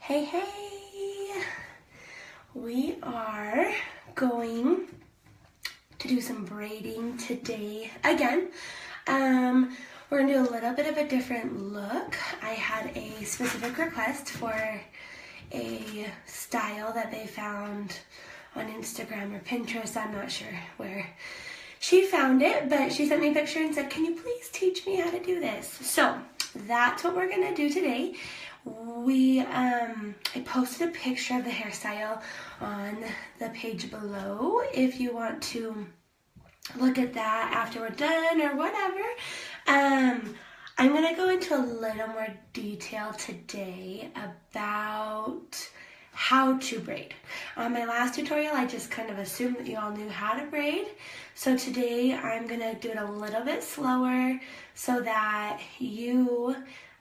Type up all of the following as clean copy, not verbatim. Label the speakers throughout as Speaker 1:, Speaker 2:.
Speaker 1: Hey, hey! We are going to do some braiding today again. We're gonna do a little bit of a different look. I had a specific request for a style that they found on Instagram or Pinterest. I'm not sure where she found it, but she sent me a picture and said, "Can you please teach me how to do this?" So that's what we're gonna do today. I posted a picture of the hairstyle on the page below if you want to look at that after we're done or whatever. I'm gonna go into a little more detail today about how to braid. On my last tutorial, I just kind of assumed that you all knew how to braid. So today I'm gonna do it a little bit slower so that you,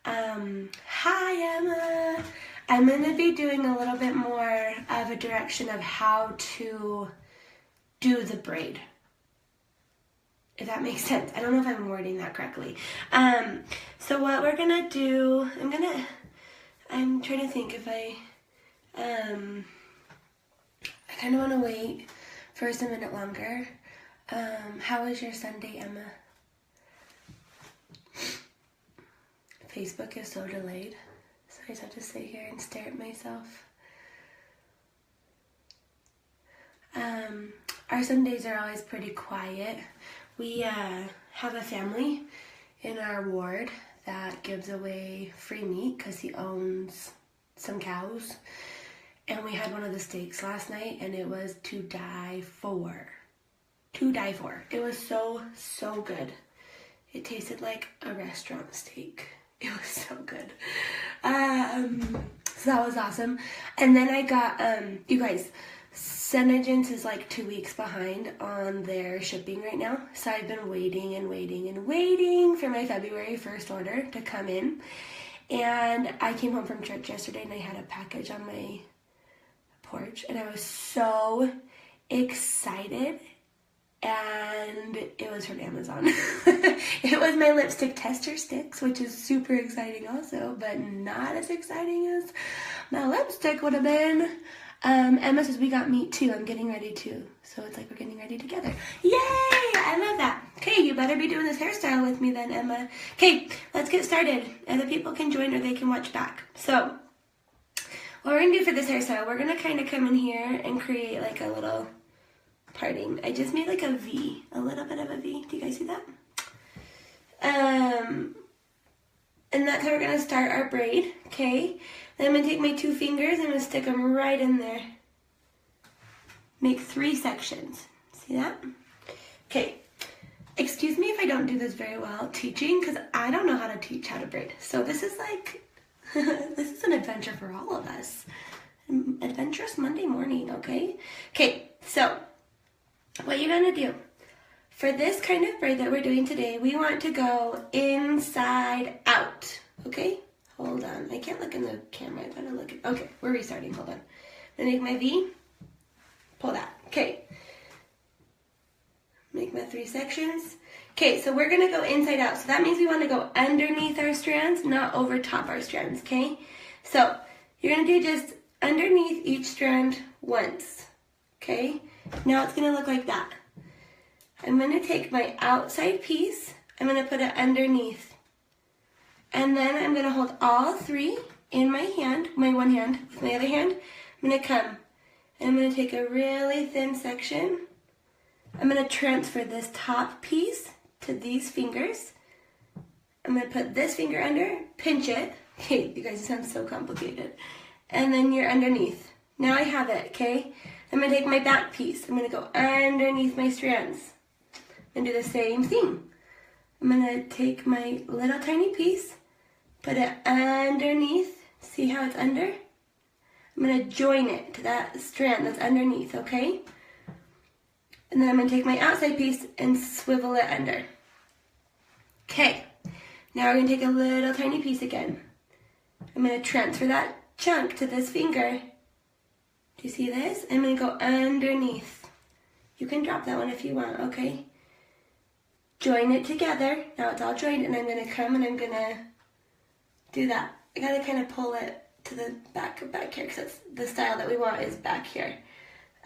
Speaker 1: hi Emma. I'm gonna be doing a little bit more of a direction of how to do the braid, if that makes sense. I don't know if I'm wording that correctly. So what we're gonna do, I'm trying to think if I kind of want to wait for a minute longer. How was your Sunday, Emma? Facebook is so delayed, so I just have to sit here and stare at myself. Our Sundays are always pretty quiet. We have a family in our ward that gives away free meat because he owns some cows. And we had one of the steaks last night and it was to die for. To die for. It was so, so good. It tasted like a restaurant steak. It was so good. So that was awesome. And then I got, you guys, Senegence is like 2 weeks behind on their shipping right now. So I've been waiting and waiting and waiting for my February 1st order to come in. And I came home from church yesterday and I had a package on my porch and I was so excited. And it was from Amazon. It was my lipstick tester sticks, which is super exciting also, but not as exciting as my lipstick would have been. Emma says, we got meat too. I'm getting ready too. So it's like we're getting ready together. Yay! I love that. Okay, you better be doing this hairstyle with me then, Emma. Okay, let's get started. Other people can join or they can watch back. So what we're going to do for this hairstyle, we're going to kind of come in here and create like a little parting. I just made like a V, a little bit of a V. Do you guys see that? And that's how we're going to start our braid, okay? Then I'm going to take my 2 fingers and I'm going to stick them right in there. Make 3 sections. See that? Okay. Excuse me if I don't do this very well teaching because I don't know how to teach how to braid. So this is like, this is an adventure for all of us. Adventurous Monday morning, okay? Okay, so what you're going to do, for this kind of braid that we're doing today, we want to go inside out, okay? Hold on, I can't look in the camera, I gotta look at, okay, we're restarting, hold on. I'm gonna make my V, pull that, okay. Make my 3 sections. Okay, so we're gonna go inside out, so that means we wanna go underneath our strands, not over top our strands, okay? So, you're gonna do just underneath each strand once, okay? Now it's gonna look like that. I'm gonna take my outside piece, I'm gonna put it underneath. And then I'm gonna hold all 3 in my hand, my one hand, with my other hand. I'm gonna come, and I'm gonna take a really thin section. I'm gonna transfer this top piece to these fingers. I'm gonna put this finger under, pinch it. Okay, you guys, it sounds so complicated. And then you're underneath. Now I have it, okay? I'm gonna take my back piece. I'm gonna go underneath my strands and do the same thing. I'm gonna take my little tiny piece, put it underneath. See how it's under? I'm gonna join it to that strand that's underneath, okay? And then I'm gonna take my outside piece and swivel it under. Okay, now we're gonna take a little tiny piece again. I'm gonna transfer that chunk to this finger. Do you see this? I'm going to go underneath. You can drop that one if you want, okay? Join it together. Now it's all joined and I'm going to come and I'm going to do that. I got to kind of pull it to the back here, because that's the style that we want is back here.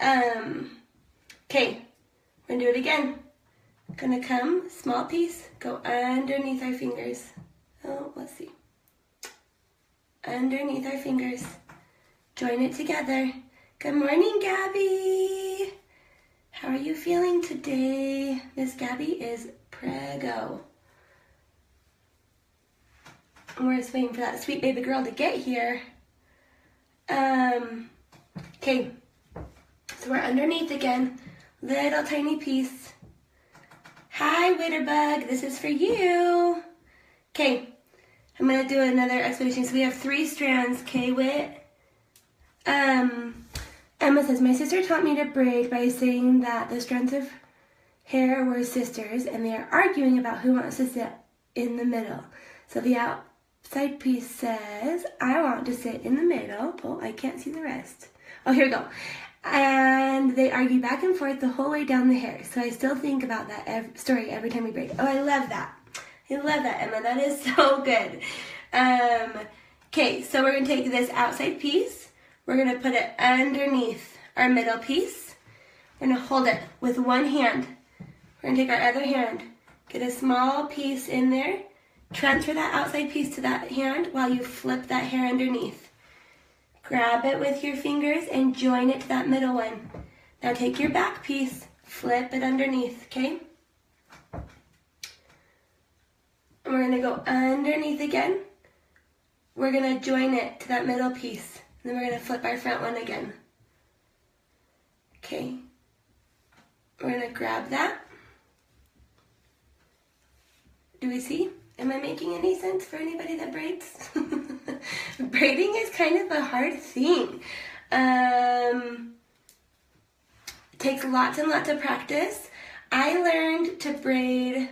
Speaker 1: Okay, we're gonna do it again. Gonna come, small piece, go underneath our fingers. Oh, let's see. Underneath our fingers. Join it together. Good morning, Gabby. How are you feeling today? Miss Gabby is prego. We're just waiting for that sweet baby girl to get here. Okay, so we're underneath again. Little tiny piece. Hi, Witterbug, this is for you. Okay, I'm gonna do another explanation. So we have 3 strands, okay, Wit? Emma says, my sister taught me to braid by saying that the strands of hair were sisters and they are arguing about who wants to sit in the middle. So the outside piece says, I want to sit in the middle. Oh, I can't see the rest. Oh, here we go. And they argue back and forth the whole way down the hair. So I still think about that story every time we braid. Oh, I love that. I love that, Emma. That is so good. Okay, so we're going to take this outside piece. We're going to put it underneath our middle piece. We're going to hold it with one hand. We're going to take our other hand, get a small piece in there, transfer that outside piece to that hand while you flip that hair underneath. Grab it with your fingers and join it to that middle one. Now take your back piece, flip it underneath, okay? And we're going to go underneath again. We're going to join it to that middle piece. And then we're going to flip our front one again. Okay. We're going to grab that. Do we see? Am I making any sense for anybody that braids? Braiding is kind of a hard thing. It takes lots and lots of practice. I learned to braid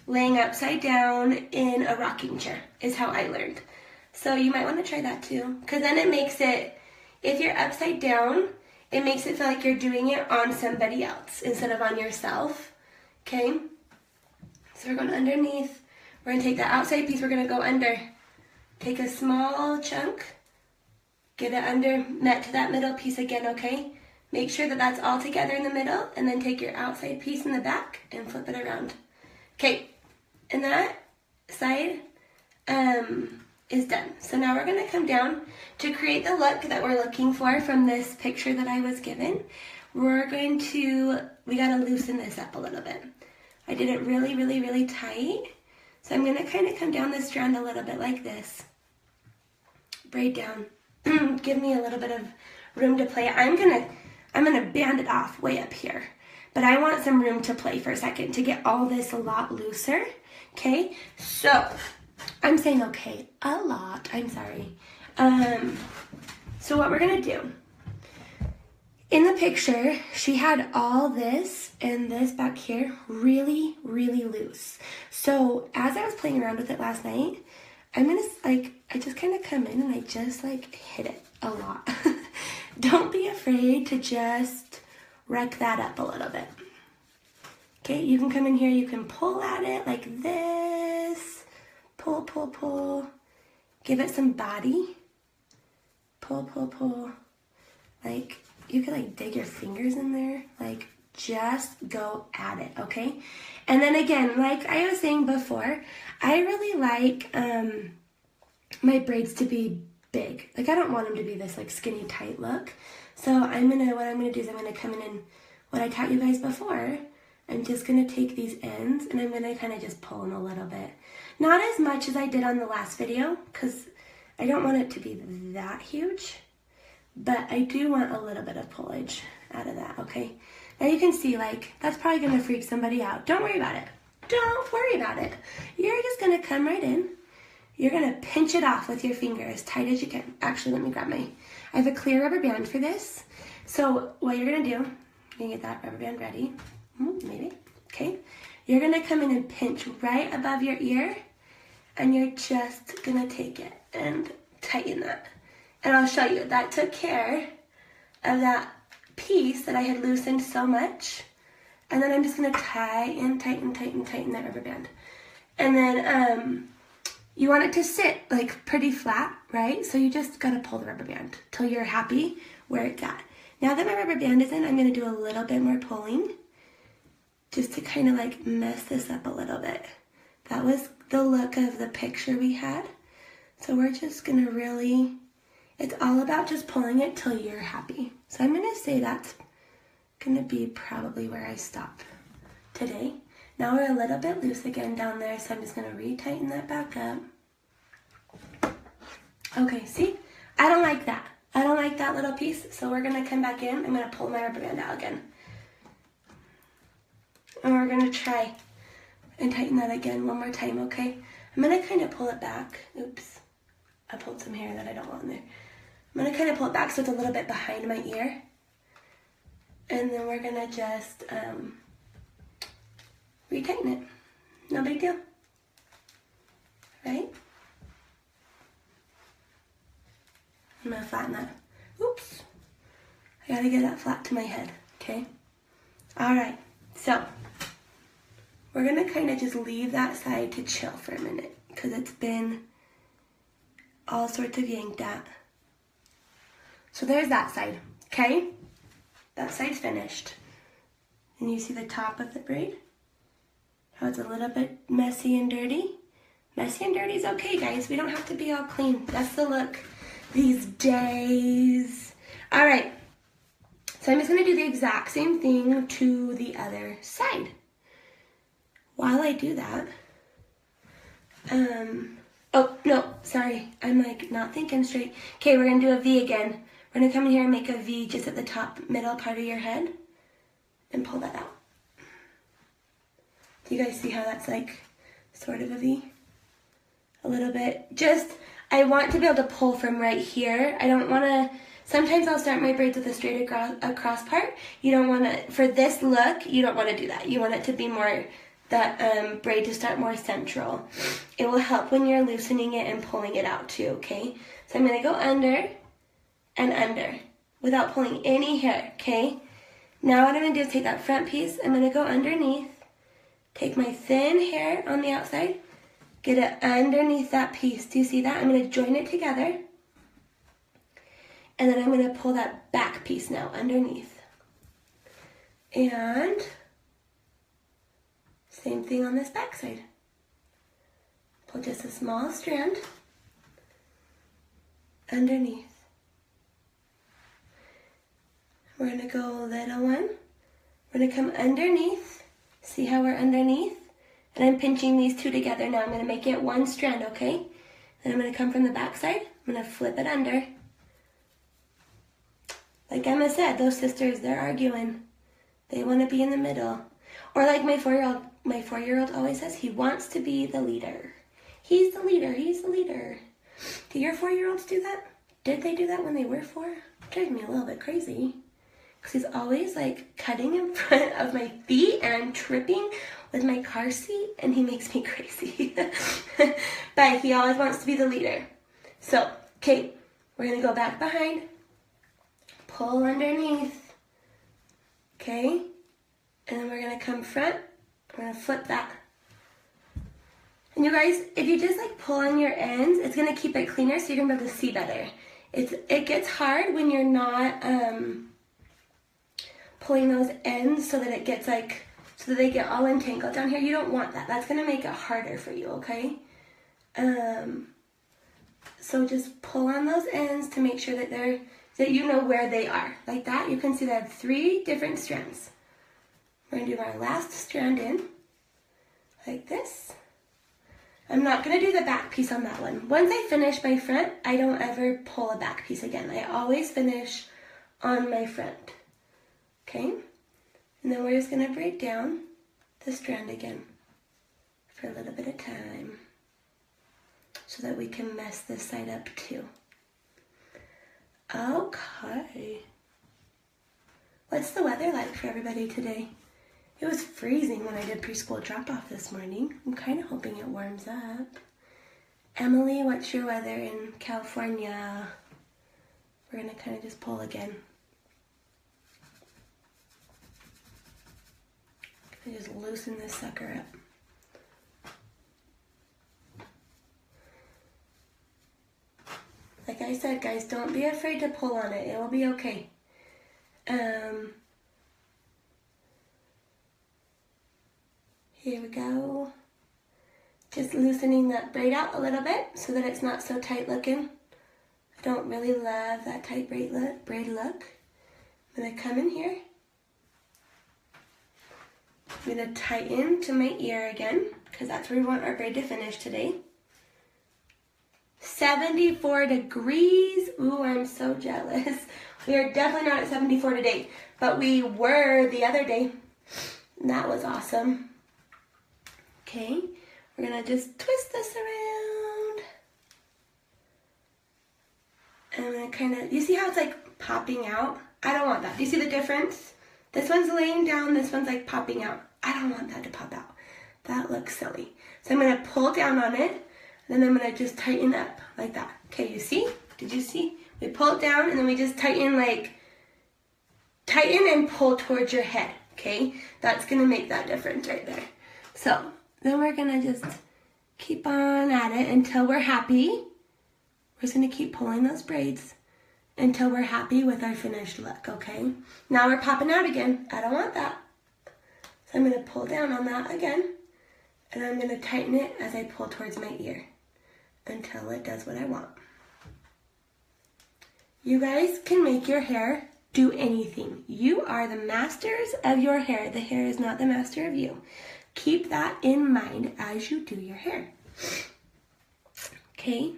Speaker 1: laying upside down in a rocking chair is how I learned. So you might want to try that too, because then it makes it, if you're upside down, it makes it feel like you're doing it on somebody else instead of on yourself, okay? So we're going underneath. We're going to take the outside piece, we're going to go under. Take a small chunk, get it under, met to that middle piece again, okay? Make sure that that's all together in the middle, and then take your outside piece in the back and flip it around. Okay, and that side is done. So now we're going to come down to create the look that we're looking for from this picture that I was given. We got to loosen this up a little bit. I did it really, really, really tight. So I'm going to kind of come down this strand a little bit like this. Braid down. Give me a little bit of room to play. I'm gonna band it off way up here. But I want some room to play for a second to get all this a lot looser. Okay? So I'm saying okay a lot. I'm sorry. So what we're gonna do, in the picture, she had all this and this back here really, really loose. So as I was playing around with it last night, I just kind of come in and I just hit it a lot. Don't be afraid to just wreck that up a little bit. Okay, you can come in here, you can pull at it like this. Pull, pull, pull. Give it some body. Pull, pull, pull. You could dig your fingers in there. Just go at it, okay? And then again, like I was saying before, I really like my braids to be big. I don't want them to be this skinny tight look. So what I'm gonna do is I'm gonna come in and what I taught you guys before, I'm just gonna take these ends and I'm gonna kind of just pull them a little bit. Not as much as I did on the last video, because I don't want it to be that huge, but I do want a little bit of pullage out of that, okay? Now you can see, that's probably gonna freak somebody out. Don't worry about it. Don't worry about it. You're just gonna come right in. You're gonna pinch it off with your finger as tight as you can. Actually, let me grab I have a clear rubber band for this. So what you're gonna do, you're gonna get that rubber band ready. Maybe, okay? You're gonna come in and pinch right above your ear, and you're just gonna take it and tighten that. And I'll show you, that took care of that piece that I had loosened so much. And then I'm just gonna tighten that rubber band. And then you want it to sit like pretty flat, right? So you just gotta pull the rubber band till you're happy where it's at. Now that my rubber band is in, I'm gonna do a little bit more pulling just to kind of like mess this up a little bit. That was the look of the picture we had. So we're just gonna really, it's all about just pulling it till you're happy. So I'm gonna say that's gonna be probably where I stop today. Now we're a little bit loose again down there, so I'm just gonna re-tighten that back up. Okay, see? I don't like that. I don't like that little piece, so we're gonna come back in. I'm gonna pull my rubber band out again. And we're gonna try and tighten that again one more time, okay? I'm gonna kind of pull it back. Oops, I pulled some hair that I don't want in there. I'm gonna kind of pull it back so it's a little bit behind my ear. And then we're gonna just re-tighten it. No big deal, right? I'm gonna flatten that. Oops, I gotta get that flat to my head, okay? All right, so we're gonna kind of just leave that side to chill for a minute because it's been all sorts of yanked at. So there's that side, okay? That side's finished. And you see the top of the braid? How it's a little bit messy and dirty? Messy and dirty is okay, guys. We don't have to be all clean. That's the look these days. All right, so I'm just gonna do the exact same thing to the other side. While I do that, oh, no, sorry. I'm like not thinking straight. Okay, we're gonna do a V again. We're gonna come in here and make a V just at the top middle part of your head and pull that out. Do you guys see how that's like sort of a V? A little bit. Just, I want to be able to pull from right here. I don't want to, sometimes I'll start my braids with a straight across part. You don't want to, for this look, you don't want to do that. You want it to be more, that braid to start more central. It will help when you're loosening it and pulling it out too, okay? So I'm going to go under and under without pulling any hair, okay? Now what I'm going to do is take that front piece, I'm going to go underneath, take my thin hair on the outside, get it underneath that piece. Do you see that? I'm going to join it together. And then I'm going to pull that back piece now underneath. And same thing on this back side. Pull just a small strand underneath. We're going to go little one. We're going to come underneath. See how we're underneath? And I'm pinching these two together now. I'm going to make it one strand, okay? Then I'm going to come from the back side. I'm going to flip it under. Like Emma said, those sisters, they're arguing. They want to be in the middle. Or like my four-year-old always says, he wants to be the leader. He's the leader. He's the leader. Do your 4-year-olds do that? Did they do that when they were 4? It drives me a little bit crazy. Because he's always like cutting in front of my feet and I'm tripping with my car seat and he makes me crazy. But he always wants to be the leader. So, okay, we're going to go back behind, pull underneath, okay? And then we're going to come front, we're going to flip that. And you guys, if you just like pull on your ends, it's going to keep it cleaner so you're going to be able to see better. It gets hard when you're not pulling those ends so that it gets like, so that they get all entangled down here. You don't want that. That's going to make it harder for you, okay? So just pull on those ends to make sure that that you know where they are. Like that, you can see that I have 3 different strands. We're going to do our last strand in, like this. I'm not going to do the back piece on that one. Once I finish my front, I don't ever pull a back piece again. I always finish on my front. Okay? And then we're just going to braid down the strand again for a little bit of time so that we can mess this side up too. Okay. What's the weather like for everybody today? It was freezing when I did preschool drop-off this morning. I'm kind of hoping it warms up. Emily, what's your weather in California? We're going to kind of just pull again. Just loosen this sucker up. Like I said, guys, don't be afraid to pull on it. It will be okay. Here we go. Just loosening that braid out a little bit so that it's not so tight looking. I don't really love that tight braid look. I'm going to come in here. I'm going to tighten to my ear again because that's where we want our braid to finish today. 74 degrees. Ooh, I'm so jealous. We are definitely not at 74 today, but we were the other day. That was awesome. Okay, we're gonna just twist this around. And I'm gonna kind of, you see how it's like popping out? I don't want that. Do you see the difference? This one's laying down, this one's like popping out. I don't want that to pop out. That looks silly. So I'm gonna pull down on it, and then I'm gonna just tighten up like that. Okay, you see? Did you see? We pull it down and then we just tighten and pull towards your head, okay? That's gonna make that difference right there. So then we're gonna just keep on at it until we're happy. We're just gonna keep pulling those braids until we're happy with our finished look, okay? Now we're popping out again. I don't want that. So I'm gonna pull down on that again, and I'm gonna tighten it as I pull towards my ear until it does what I want. You guys can make your hair do anything. You are the masters of your hair. The hair is not the master of you. Keep that in mind as you do your hair. Okay.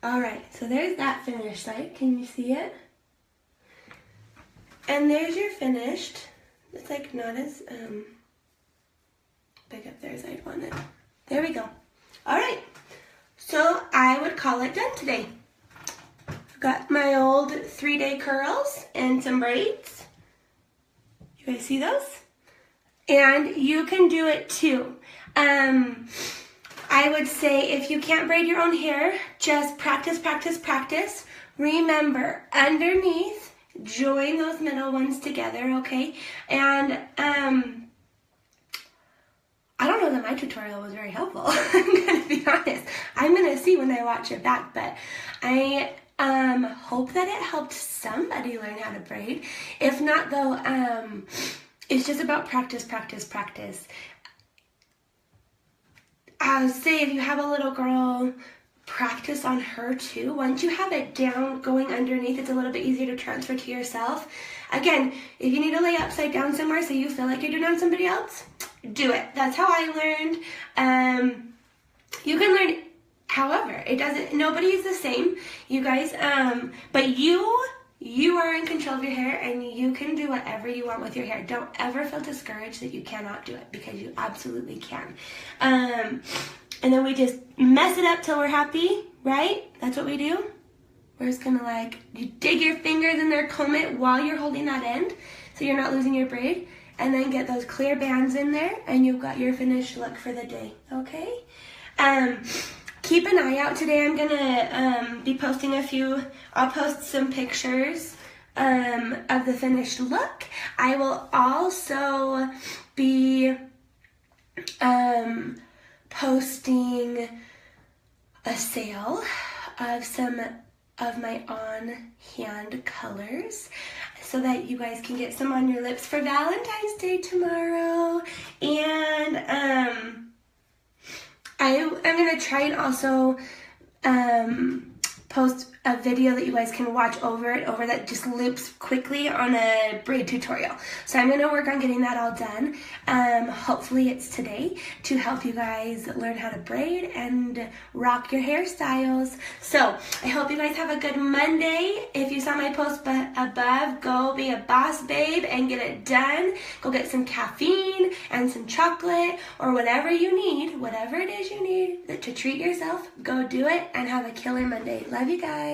Speaker 1: All right, so there's that finished side. Can you see it? And there's your finished. It's like not as big up there as I'd want it. There we go. All right, so I would call it done today. I've got my old 3-day curls and some braids. You guys see those? And you can do it too. I would say if you can't braid your own hair, just practice, practice, practice. Remember, underneath, join those middle ones together, okay? And I don't know that my tutorial was very helpful. I'm gonna be honest. I'm gonna see when I watch it back, but I hope that it helped somebody learn how to braid. If not though, it's just about practice, practice, practice. I would say if you have a little girl, practice on her too. Once you have it down going underneath, it's a little bit easier to transfer to yourself. Again, if you need to lay upside down somewhere so you feel like you're doing it on somebody else, do it. That's how I learned. You can learn however, it doesn't, nobody is the same, you guys, but you are in control of your hair and you can do whatever you want with your hair. Don't ever feel discouraged that you cannot do it because you absolutely can. And then we just mess it up till we're happy, right? That's what we do. We're just gonna like, you dig your fingers in there, comb it while you're holding that end so you're not losing your braid, and then get those clear bands in there and you've got your finished look for the day, okay? Keep an eye out today. I'm gonna be posting I'll post some pictures of the finished look. I will also be posting a sale of some of my on-hand colors so that you guys can get some on your lips for Valentine's Day tomorrow. And I'm going to try and also post a video that you guys can watch over that just loops quickly on a braid tutorial. So I'm going to work on getting that all done. Hopefully it's today to help you guys learn how to braid and rock your hairstyles. So I hope you guys have a good Monday. If you saw my post above, go be a boss babe and get it done. Go get some caffeine and some chocolate or whatever you need, whatever it is you need to treat yourself. Go do it and have a killer Monday. Love you guys.